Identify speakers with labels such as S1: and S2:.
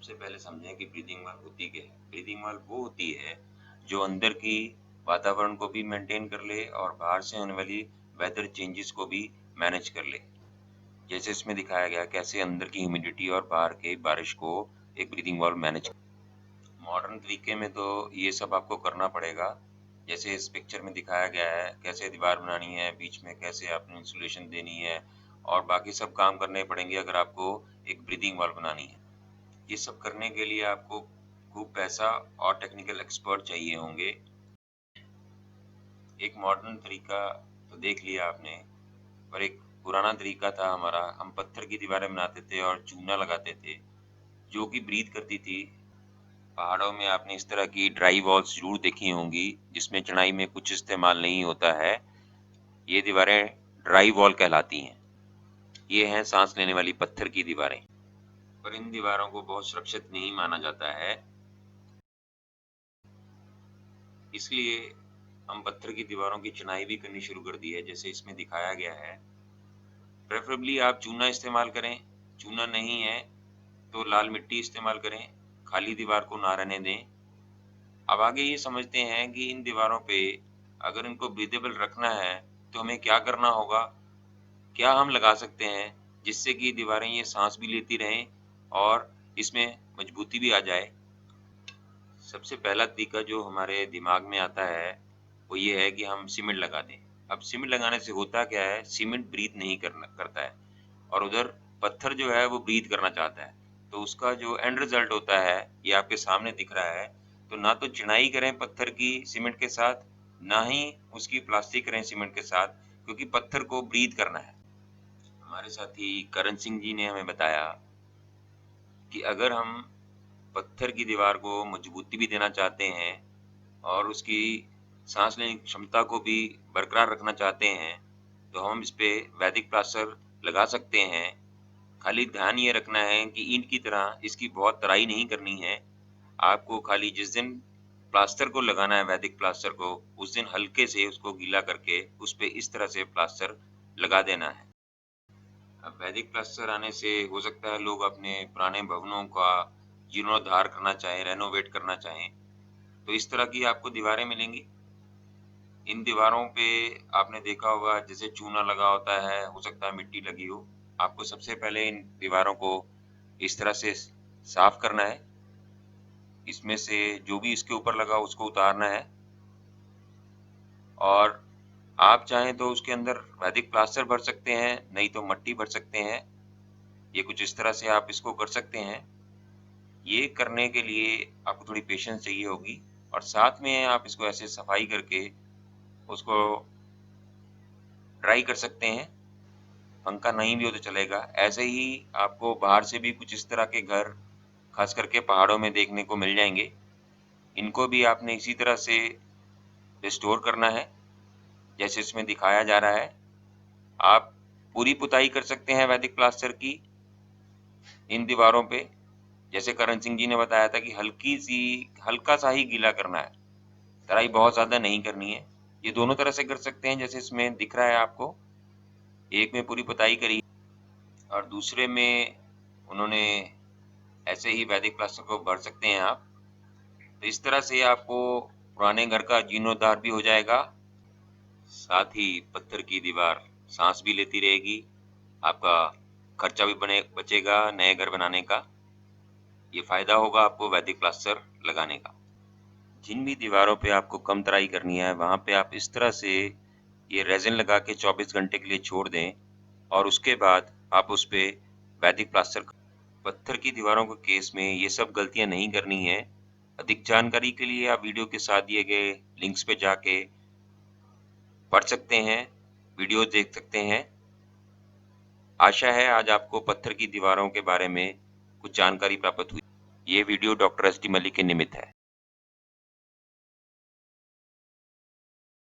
S1: सबसे पहले समझें कि ब्रीदिंग वॉल होती क्या है। ब्रीदिंग वॉल वो होती है जो अंदर की वातावरण को भी मेंटेन कर ले और बाहर से होने वाली वेदर चेंजेस को भी मैनेज कर ले। जैसे इसमें दिखाया गया कैसे अंदर की ह्यूमिडिटी और बाहर के बारिश को एक ब्रीदिंग वॉल मैनेज। मॉडर्न तरीके में तो ये सब आपको करना पड़ेगा। जैसे इस पिक्चर में दिखाया गया है कैसे दीवार बनानी है, बीच में कैसे आपने इंसुलेशन देनी है और बाकी सब काम करने पड़ेंगे अगर आपको एक ब्रीदिंग वॉल बनानी है। ये सब करने के लिए आपको खूब पैसा और टेक्निकल एक्सपर्ट चाहिए होंगे। एक मॉडर्न तरीका तो देख लिया आपने, पर एक पुराना तरीका था हमारा। हम पत्थर की दीवारें बनाते थे और चूना लगाते थे जो कि ब्रीथ करती थी। पहाड़ों में आपने इस तरह की ड्राई वॉल्स जरूर देखी होंगी जिसमें चढ़ाई में कुछ इस्तेमाल नहीं होता है। ये दीवारें ड्राई वॉल कहलाती हैं। ये हैं सांस लेने वाली पत्थर की दीवारें, पर इन दीवारों को बहुत सुरक्षित नहीं माना जाता है। इसलिए हम पत्थर की दीवारों की चिनाई भी करनी शुरू कर दी है, जैसे इसमें दिखाया गया है। प्रेफरेबली आप चूना इस्तेमाल करें, चूना नहीं है तो लाल मिट्टी इस्तेमाल करें, खाली दीवार को ना रहने दें। अब आगे ये समझते हैं कि इन दीवारों पे अगर इनको ब्रीदेबल रखना है तो हमें क्या करना होगा, क्या हम लगा सकते हैं जिससे कि दीवारें ये सांस भी लेती रहें और इसमें मजबूती भी आ जाए। सबसे पहला तरीका जो हमारे दिमाग में आता है वो ये है कि हम सीमेंट लगा दें। अब सीमेंट लगाने से होता क्या है, सीमेंट ब्रीथ नहीं करता है और उधर पत्थर जो है वो ब्रीथ करना चाहता है। तो उसका जो एंड रिजल्ट होता है ये आपके सामने दिख रहा है। तो ना तो चिनाई करें पत्थर की सीमेंट के साथ, ना ही उसकी प्लास्टिक करें सीमेंट के साथ, क्योंकि पत्थर को ब्रीथ करना है। हमारे साथी करण सिंह जी ने हमें बताया कि अगर हम पत्थर की दीवार को मजबूती भी देना चाहते हैं और उसकी सांस लेने की क्षमता को भी बरकरार रखना चाहते हैं तो हम इस पे वैदिक प्लास्टर लगा सकते हैं। खाली ध्यान ये रखना है कि ईंट की तरह इसकी बहुत तराई नहीं करनी है। आपको खाली जिस दिन प्लास्टर को लगाना है, वैदिक प्लास्टर को, उस दिन हल्के से उसको गीला करके उस पे इस तरह से प्लास्टर लगा देना है। अब वैदिक प्लास्टर आने से हो सकता है लोग अपने पुराने भवनों का जीर्णोद्धार करना चाहें, रेनोवेट करना चाहें, तो इस तरह की आपको दीवारें मिलेंगी। इन दीवारों पे आपने देखा होगा जैसे चूना लगा होता है, हो सकता है मिट्टी लगी हो। आपको सबसे पहले इन दीवारों को इस तरह से साफ करना है। इसमें से जो भी इसके ऊपर लगा उसको उतारना है और आप चाहें तो उसके अंदर वैदिक प्लास्टर भर सकते हैं, नहीं तो मिट्टी भर सकते हैं। ये कुछ इस तरह से आप इसको कर सकते हैं। ये करने के लिए आपको थोड़ी पेशेंस चाहिए होगी और साथ में आप इसको ऐसे सफाई करके उसको ड्राई कर सकते हैं। पंखा नहीं भी हो तो चलेगा। ऐसे ही आपको बाहर से भी कुछ इस तरह के घर खास करके पहाड़ों में देखने को मिल जाएंगे। इनको भी आपने इसी तरह से रिस्टोर करना है जैसे इसमें दिखाया जा रहा है। आप पूरी पुताई कर सकते हैं वैदिक प्लास्टर की इन दीवारों पे, जैसे करण सिंह जी ने बताया था कि हल्का सा ही गीला करना है, तराई बहुत ज्यादा नहीं करनी है। ये दोनों तरह से कर सकते हैं जैसे इसमें दिख रहा है आपको। एक में पूरी पुताई करी और दूसरे में उन्होंने ऐसे ही वैदिक प्लास्टर को भर सकते हैं आप। तो इस तरह से आपको पुराने घर का जीर्णोद्धार भी हो जाएगा, साथ ही पत्थर की दीवार सांस भी लेती रहेगी। आपका खर्चा भी बचेगा नए घर बनाने का। ये फायदा होगा आपको वैदिक प्लास्टर लगाने का। जिन भी दीवारों पे आपको कम तराई करनी है वहां पे आप इस तरह से ये रेजिन लगा के 24 घंटे के लिए छोड़ दें और उसके बाद आप उस पे वैदिक प्लास्टर। पत्थर की दीवारों के केस में ये सब गलतियां नहीं करनी है। अधिक जानकारी के लिए आप वीडियो के साथ दिए गए लिंक्स पे जाके पढ़ सकते हैं, वीडियो देख सकते हैं। आशा है आज आपको पत्थर की दीवारों के बारे में कुछ जानकारी प्राप्त हुई। ये video doctor S D Malik के निमित्त है।